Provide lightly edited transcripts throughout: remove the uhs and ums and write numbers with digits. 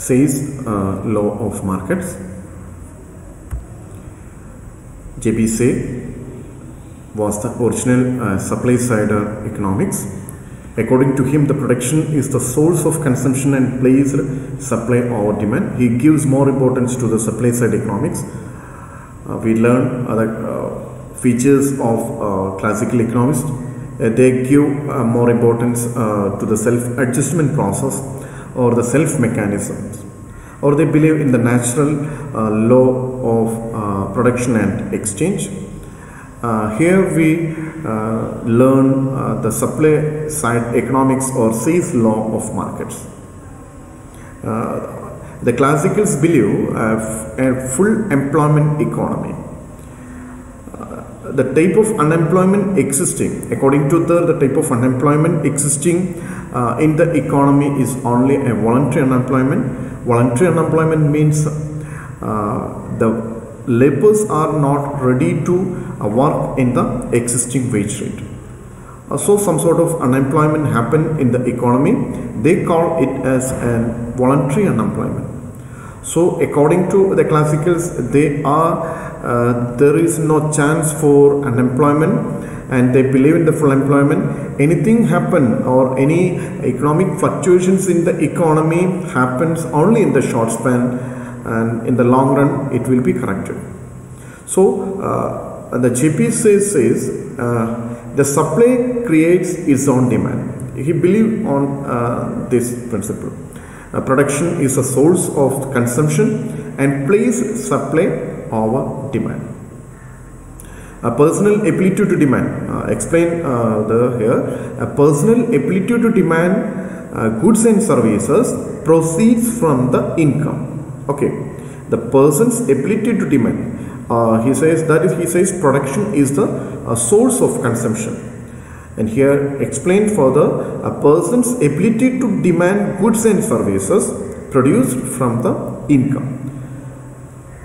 Say's law of markets. J.B. Say was the original supply side economics. According to him, the production is the source of consumption and placed supply over demand. He gives more importance to the supply side economics. We learn other features of classical economists. They give more importance to the self-adjustment process or the self-mechanisms, or they believe in the natural law of production and exchange. Here we learn the supply side economics or Say's law of markets. The classicals believe a full employment economy. The type of unemployment existing, according to the type of unemployment existing in the economy is only a voluntary unemployment. Voluntary unemployment means the laborers are not ready to work in the existing wage rate. So some sort of unemployment happen in the economy. They call it as a voluntary unemployment. So according to the classicals, there is no chance for unemployment, and they believe in the full employment. Anything happen or any economic fluctuations in the economy happens only in the short span, and in the long run it will be corrected. So the J.B. Say says the supply creates its own demand. He believed on this principle. Production is a source of consumption and places supply over demand. A personal ability to demand. Explain here. A personal ability to demand goods and services proceeds from the income. Okay, the person's ability to demand. He says production is the source of consumption. And here explained further, a person's ability to demand goods and services produced from the income.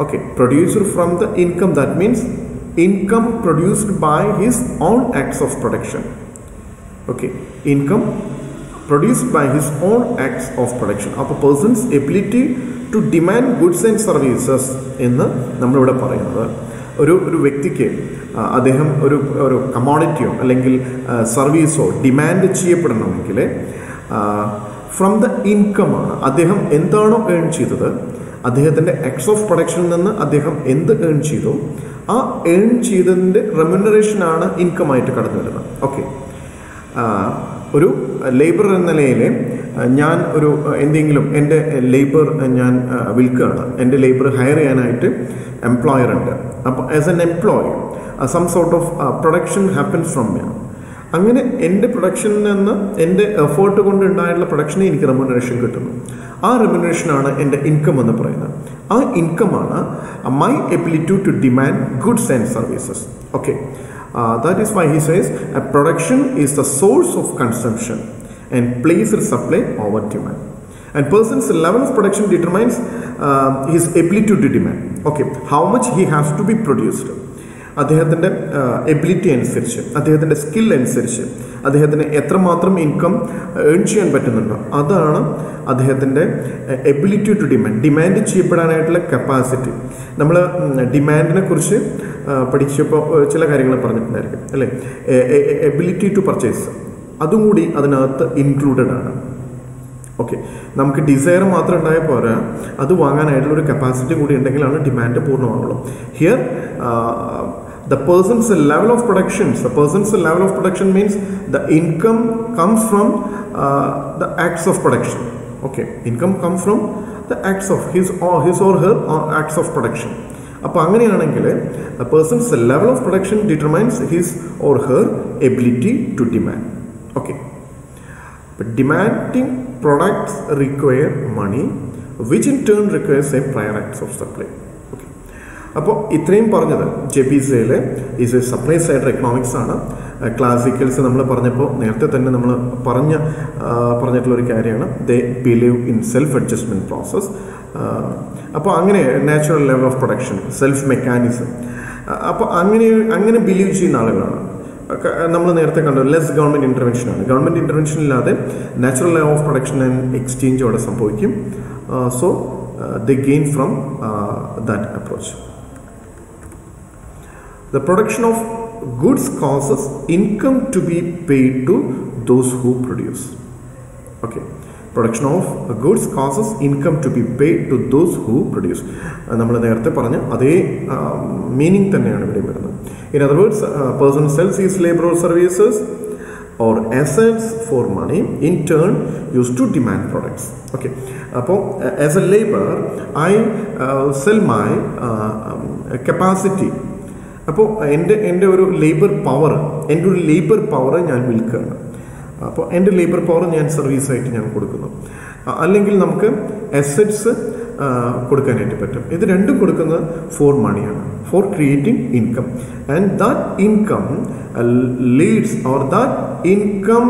Okay, produced from the income, that means income produced by his own acts of production. Okay, income produced by his own acts of production. A person's ability to demand goods and services എന്ന് നമ്മളിവിടെ പറയുന്നത് ഒരു വ്യക്തിക്ക് അദ്ദേഹം ഒരു കമ്മോഡിറ്റിയോ അല്ലെങ്കിൽ സർവീസോ demand ചെയ്യപ്പെടണമെങ്കിൽ from the ഇൻകമാണ്. അദ്ദേഹം എന്താണോ ഏൺ ചെയ്തത്, അദ്ദേഹത്തിൻ്റെ എക്സ് ഓഫ് പ്രൊഡക്ഷനിൽ നിന്ന് അദ്ദേഹം എന്ത് ഏൺ ചെയ്തോ ആ ഏൺ ചെയ്തതിൻ്റെ റെമ്യൂണറേഷനാണ് ഇൻകമായിട്ട് കടന്നു വരുന്നത്. ഓക്കെ, ഒരു ലേബർ എന്ന നിലയിൽ ഞാൻ എന്തെങ്കിലും എൻ്റെ ലേബർ ഞാൻ വിൽക്കുകയാണ്, എൻ്റെ ലേബർ ഹയർ ചെയ്യാനായിട്ട് എംപ്ലോയർ ഉണ്ട്. അപ്പോൾ as an employee some sort of production happens from me. അങ്ങനെ എൻ്റെ പ്രൊഡക്ഷനിൽ നിന്ന് എൻ്റെ എഫേർട്ട് കൊണ്ട് ഉണ്ടായിട്ടുള്ള പ്രൊഡക്ഷനെ എനിക്ക് റെമ്യൂണറേഷൻ കിട്ടുന്നു. ആ റെമ്യൂണറേഷനാണ് എൻ്റെ ഇൻകം എന്ന് പറയുന്നത്. ആ ഇൻകമാണ് my ability to demand goods and services. Okay, that is why he says a production is the source of consumption and places supply over demand. And person's level of production determines his ability to demand. Okay, how much he has to be produced. അദ്ദേഹത്തിൻ്റെ ability അനുസരിച്ച്, അദ്ദേഹത്തിൻ്റെ skill അനുസരിച്ച്, അദ്ദേഹത്തിന് എത്രമാത്രം income earn ചെയ്യാൻ പറ്റുന്നുണ്ടോ അതാണ് അദ്ദേഹത്തിൻ്റെ എബിലിറ്റി ടു ഡിമാൻഡ്. ഡിമാൻഡ് ചെയ്യപ്പെടാനായിട്ടുള്ള കപ്പാസിറ്റി. നമ്മൾ ഡിമാൻഡിനെ കുറിച്ച് പഠിച്ചപ്പോൾ ചില കാര്യങ്ങൾ പറഞ്ഞിട്ടുണ്ടായിരിക്കും അല്ലേ. എബിലിറ്റി ടു പർച്ചേസ് അതും കൂടി അതിനകത്ത് ഇൻക്ലൂഡഡ് ആണ്. ഓക്കെ, നമുക്ക് ഡിസയർ മാത്രം ഉണ്ടായാൽ പോരാ, അത് വാങ്ങാനായിട്ടുള്ള ഒരു കപ്പാസിറ്റി കൂടി ഉണ്ടെങ്കിലാണ് ഡിമാൻഡ് പൂർണ്ണമാകുള്ളൂ. Here the person's level of production means the income comes from the acts of production. Okay, income comes from the acts of his or her acts of production. അപ്പോൾ അങ്ങനെയാണെങ്കിൽ a person's level of production determines his or her ability to demand. Okay, but demanding products require money, which in turn requires a prior acts of supply. അപ്പോൾ ഇത്രയും പറഞ്ഞത് J.B. Sayയിലെ is a supply side economics ആണ്. Classicals നമ്മൾ പറഞ്ഞപ്പോൾ നേരത്തെ തന്നെ നമ്മൾ പറഞ്ഞിട്ടുള്ളൊരു കാര്യമാണ്, they believe in self adjustment process. അപ്പോൾ അങ്ങനെ natural level of production, self mechanism, അപ്പോൾ അങ്ങനെ ബിലീവ് ചെയ്യുന്ന ആളുകളാണ്. നമ്മൾ നേരത്തെ കണ്ടു ലെസ് ഗവൺമെൻറ് ഇൻ്റർവെൻഷനാണ്. ഗവൺമെൻറ് ഇൻ്റർവെൻഷൻ ഇല്ലാതെ natural law of production and exchange അവിടെ സംഭവിക്കും. So they gain from that approach. The production of goods causes income to be paid to those who produce. Okay. Production of goods causes income to be paid to those who produce. നമ്മൾ നേരത്തെ പറഞ്ഞ അതേ meaning തന്നെയാണ് ഇവിടെ വരുന്നത്. In other words, a person sells his labor or services or assets for money, in turn used to demand products. Okay. അപ്പോൾ as a labor, I sell my capacity. അപ്പോൾ എൻ്റെ ഒരു ലേബർ പവർ ഞാൻ വിൽക്കുകയാണ്. അപ്പോൾ എൻ്റെ ലേബർ പവർ ഞാൻ സർവീസായിട്ട് ഞാൻ കൊടുക്കുന്നു. അല്ലെങ്കിൽ നമുക്ക് അസറ്റ്സ് കൊടുക്കാനായിട്ട് പറ്റും. ഇത് രണ്ടും കൊടുക്കുന്നത് ഫോർ മണിയാണ്, for creating income. And that income leads or that income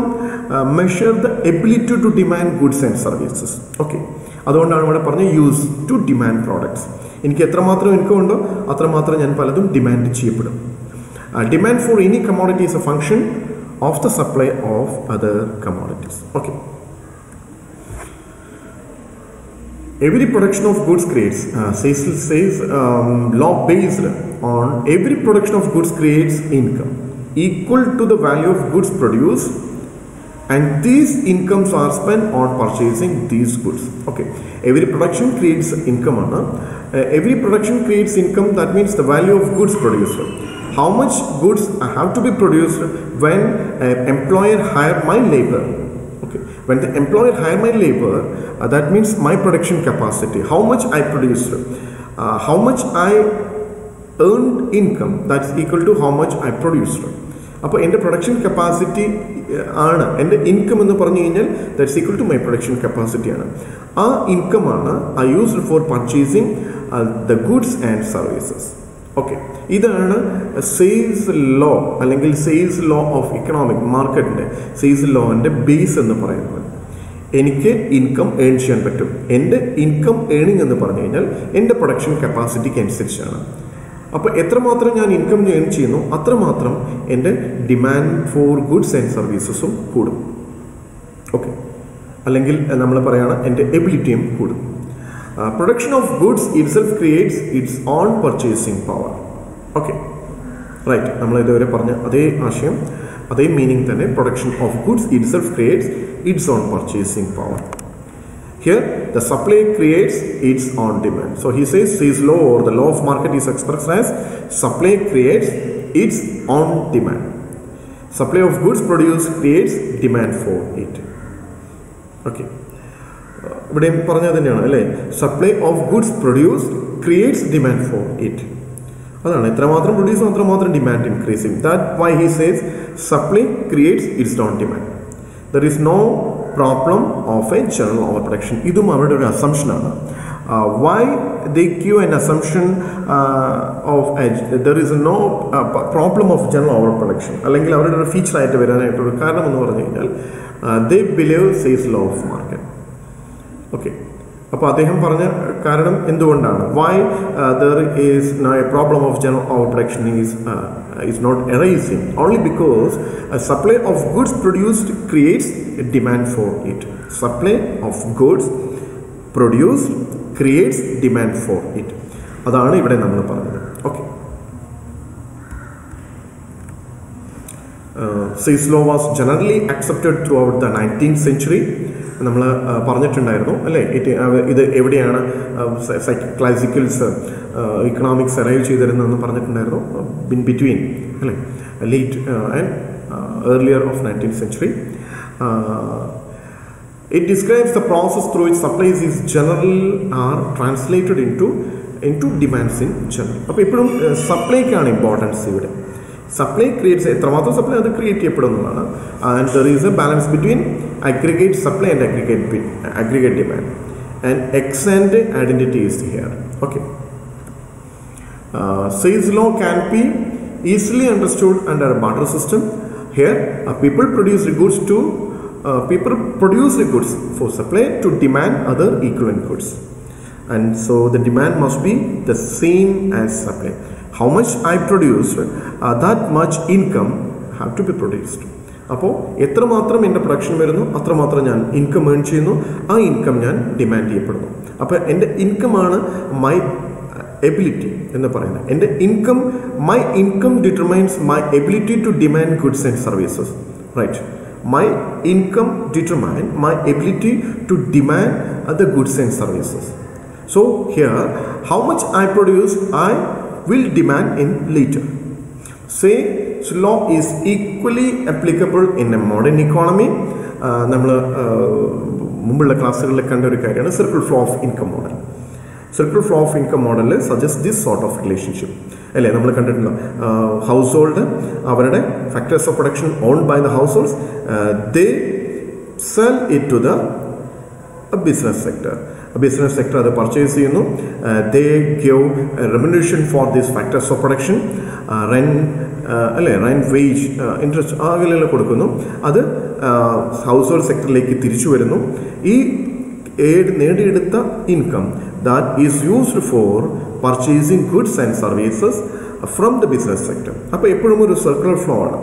measure the ability to demand goods and services. Okay, അതുകൊണ്ടാണ് ഇവിടെ പറഞ്ഞത് യൂസ് ടു ഡിമാൻഡ് പ്രോഡക്ട്സ്. എനിക്ക് എത്രമാത്രം ഇൻകം ഉണ്ടോ അത്രമാത്രം ഞാൻ പലതും ഡിമാൻഡ് ചെയ്യപ്പെടും. Demand for any commodity is A function of the supply of other commodities. Okay. Every production of goods creates, says law based on every production of goods creates income equal to the value of goods produced, and these incomes are spent on purchasing these goods. Okay. Every production creates income. Every production creates income, that means the value of goods produced. How much goods have to be produced when an employer hire my labor? Okay, when the employer hire my labor, that means my production capacity. How much I produced, how much I earned income, that's equal to how much I produced. അപ്പോൾ എൻ്റെ production capacity ആണ് എൻ്റെ income എന്ന് പറഞ്ഞു കഴിഞ്ഞാൽ that's equal to my production capacity ആണ്. ആ ഇൻകമാണ് I used for purchasing the goods and services. Okay, ഇതാണ് സെയിൽസ് ലോ അല്ലെങ്കിൽ സെയിൽസ് ലോ ഓഫ് ഇക്കണോമിക് മാർക്കറ്റിൻ്റെ സെയിൽസ് ലോൻ്റെ ബേസ് എന്ന് പറയുന്നത്. എനിക്ക് ഇൻകം ഏൺ ചെയ്യാൻ പറ്റും. എൻ്റെ ഇൻകം ഏണിംഗ് എന്ന് പറഞ്ഞു കഴിഞ്ഞാൽ എൻ്റെ പ്രൊഡക്ഷൻ കപ്പാസിറ്റിക്ക് അനുസരിച്ചാണ്. അപ്പോൾ എത്രമാത്രം ഞാൻ ഇൻകം ഏൺ ചെയ്യുന്നു അത്രമാത്രം എൻ്റെ ഡിമാൻഡ് ഫോർ ഗുഡ്സ് ആൻഡ് സർവീസസും കൂടും. ഓക്കെ, അല്ലെങ്കിൽ നമ്മൾ പറയുകയാണ് എൻ്റെ എബിലിറ്റിയും കൂടും. Production of goods itself creates its own purchasing power. Okay, right. നമ്മൾ ഇതുവരെ പറഞ്ഞ അതേ ആശയം, അതേ മീനിങ് തന്നെ. Production of goods itself creates its own purchasing power. Here, the supply creates its own demand. So he says law or the law of market is expressed as supply creates its own demand. Supply of goods produced creates demand for it. Okay. ഇവിടെയും പറഞ്ഞത് തന്നെയാണ് അല്ലേ, supply of goods produce creates demand for it. അതാണ് എത്രമാത്രം produce അത്രമാത്രം demand increasing. That why he says supply creates its own demand. There is no problem of a general over production. ഇതും അവരുടെ ഒരു അസംഷനാണ്. Why they give an assumption of there is no problem of general over production, അല്ലെങ്കിൽ അവരുടെ ഒരു ഫീച്ചറായിട്ട് വരാനായിട്ടൊരു കാരണം എന്ന് പറഞ്ഞു കഴിഞ്ഞാൽ they believe sales law of market. Okay, അപ്പോൾ അദ്ദേഹം പറഞ്ഞ കാരണം എന്തുകൊണ്ടാണ് why there is a problem of general over production is not arising only because supply of goods produced creates demand for it. Supply of goods produced creates demand for it. അതാണ് ഇവിടെ നമ്മൾ പറഞ്ഞത്. Okay, sales law was generally accepted throughout the 19th century. നമ്മൾ പറഞ്ഞിട്ടുണ്ടായിരുന്നു അല്ലേ, ഇത് എവിടെയാണ് classicals economics arrive ചെയ്തിരുന്നതെന്ന് പറഞ്ഞിട്ടുണ്ടായിരുന്നു. ഇൻ ബിറ്റ്വീൻ അല്ലേ late and earlier of 19th century. It describes the process through which supplies is general are translated into demands in general. അപ്പോൾ എപ്പോഴും സപ്ലൈക്കാണ് ഇമ്പോർട്ടൻസ് ഇവിടെ. സപ്ലൈ ക്രിയേറ്റ്സ് എത്രമാത്രം സപ്ലൈ അത് ക്രിയേറ്റ് ചെയ്യപ്പെടുന്നതാണ്. And there is a balance between aggregate supply and aggregate demand, and ex ante identity is here. Okay, sales law can be easily understood under a barter system. Here people produce the goods for supply to demand other equivalent goods, and so the demand must be the same as supply. How much I produce, that much income have to be produced. അപ്പോൾ എത്രമാത്രം എൻ്റെ production വരുന്നു അത്രമാത്രം ഞാൻ income earn ചെയ്യുന്നു, ആ income ഞാൻ demand ചെയ്യപ്പെടുന്നു. അപ്പോൾ എൻ്റെ ഇൻകമാണ് മൈ എബിലിറ്റി എന്ന് പറയുന്നത്. എൻ്റെ income, my income determines my ability to demand goods and services, right? My income determine my ability to demand the goods and services. So here, how much I produce, I will demand in later. Say's law is equally applicable in a modern economy. നമ്മൾ മുമ്പുള്ള ക്ലാസ്സുകളിൽ കണ്ട ഒരു കാര്യമാണ് circle flow of income model. Circle flow of income model suggest this sort of relationship അല്ലേ? നമ്മൾ കണ്ടിട്ടുണ്ടോ? Household അവരുടെ factors of production owned by the households, they sell it to the business sector. Business sector അത് purchase ചെയ്യുന്നു. They give remuneration for these factors of production, അല്ലേ, rent, wage, interest ആകെല്ലാം കൊടുക്കുന്നു. അത് household സെക്ടറിലേക്ക് തിരിച്ചു വരുന്നു. ഈ നേടിയെടുത്ത income that is used for purchasing goods and services from the business sector. അപ്പോൾ എപ്പോഴും ഒരു സർക്കുലർ ഫ്ലോ ആണ്.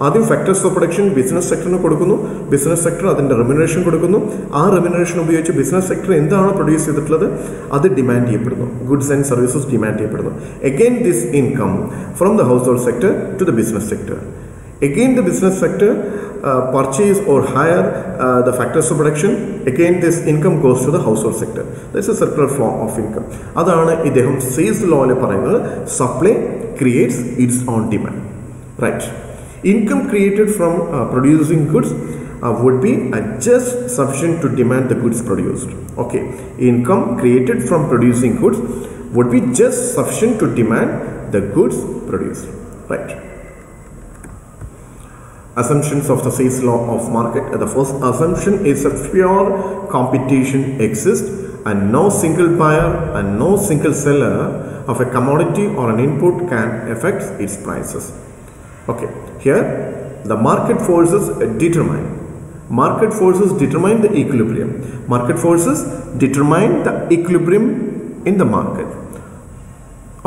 ആദ്യം ഫാക്ടേഴ്സ് ഓഫ് പ്രൊഡക്ഷൻ ബിസിനസ് സെക്ടറിന് കൊടുക്കുന്നു, ബിസിനസ് സെക്ടർ അതിൻ്റെ റെമ്യൂണറേഷൻ കൊടുക്കുന്നു. ആ റെമ്യൂണറേഷൻ ഉപയോഗിച്ച് ബിസിനസ് സെക്ടർ എന്താണ് പ്രൊഡ്യൂസ് ചെയ്തിട്ടുള്ളത് അത് ഡിമാൻഡ് ചെയ്യപ്പെടുന്നു, ഗുഡ്സ് ആൻഡ് സർവീസസ് ഡിമാൻഡ് ചെയ്യപ്പെടുന്നു. Again this income from the household sector to the business sector. Again the business sector purchase or hire the factors of production. Again this income goes to the household sector. That's a circular flow of income. അതാണ് ഇദ്ദേഹം says ലോയിൽ പറയുന്നത് supply creates its own demand. Right. Income created from producing goods would be just sufficient to demand the goods produced. Okay. Income created from producing goods would be just sufficient to demand the goods produced. Right. Assumptions of the Say's law of market. The first assumption is that pure competition exists and no single buyer and no single seller of a commodity or an input can affect its prices. Okay, here the market forces determine the equilibrium. Market forces determine the equilibrium in the market.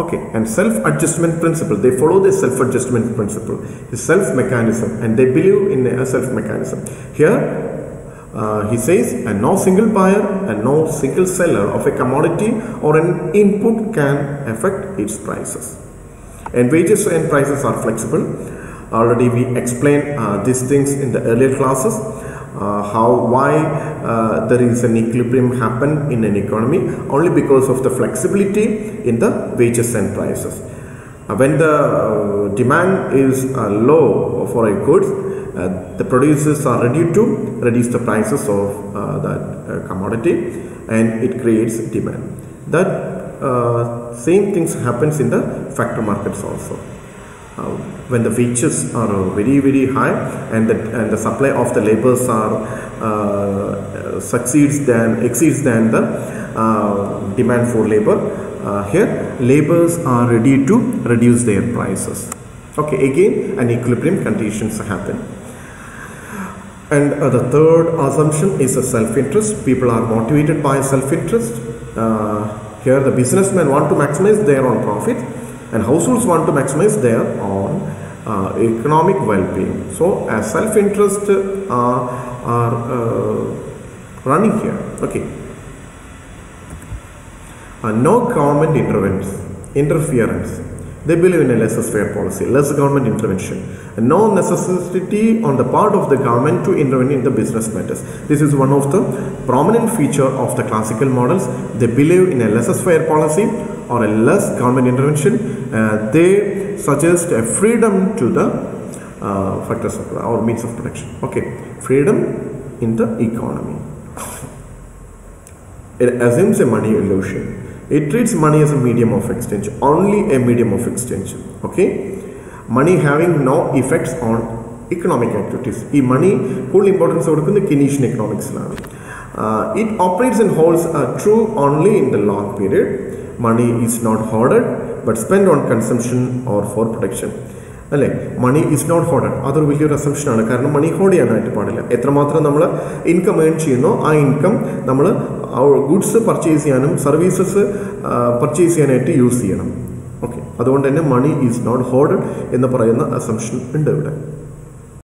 Okay, and self-adjustment principle, they follow the self-adjustment principle, the self-mechanism, and they believe in a self-mechanism. Here he says, and no single buyer and no single seller of a commodity or an input can affect its prices. And wages and prices are flexible. Already we explained these things in the earlier classes. Why there is an equilibrium happen in an economy only because of the flexibility in the wages and prices. When the demand is low for a goods, the producers are ready to reduce the prices of that commodity, and it creates demand. That same things happens in the factor markets also. When the wages are very, very high and the supply of the laborers are exceeds than the demand for labor, here laborers are ready to reduce their prices. Okay, again an equilibrium conditions happen. And the third assumption is a self-interest. People are motivated by self-interest. Here the businessmen want to maximize their own profit, and households want to maximize their own economic well-being. So as self-interest are running here. Okay. No government interference. They believe in a laissez-faire policy, less government intervention, and no necessity on the part of the government to intervene in the business matters. This is one of the prominent feature of the classical models. They believe in a laissez-faire policy or a less government intervention. They suggest a freedom to the factors of or means of production. Okay, freedom in the economy. It assumes a money illusion. It treats money as a medium of exchange, only a medium of exchange. Okay, money having no effects on economic activities. This money full importance of the Keynesian economics. It operates and holds true only in the long period. Money is not hoarded but spent on consumption or for protection. അല്ലേ, money is not ഹോർഡഡ്. അതൊരു വലിയൊരു അസംഷനാണ്. കാരണം മണി hold ചെയ്യാനായിട്ട് പാടില്ല. എത്രമാത്രം നമ്മൾ income earn ചെയ്യുന്നോ ആ ഇൻകം നമ്മൾ ഗുഡ്സ് പർച്ചേസ് ചെയ്യാനും സർവീസസ് പർച്ചേസ് ചെയ്യാനായിട്ട് യൂസ് ചെയ്യണം. ഓക്കെ, അതുകൊണ്ട് തന്നെ മണി ഈസ് നോട്ട് ഹോർഡഡ് എന്ന് പറയുന്ന അസംഷൻ ഉണ്ട് ഇവിടെ.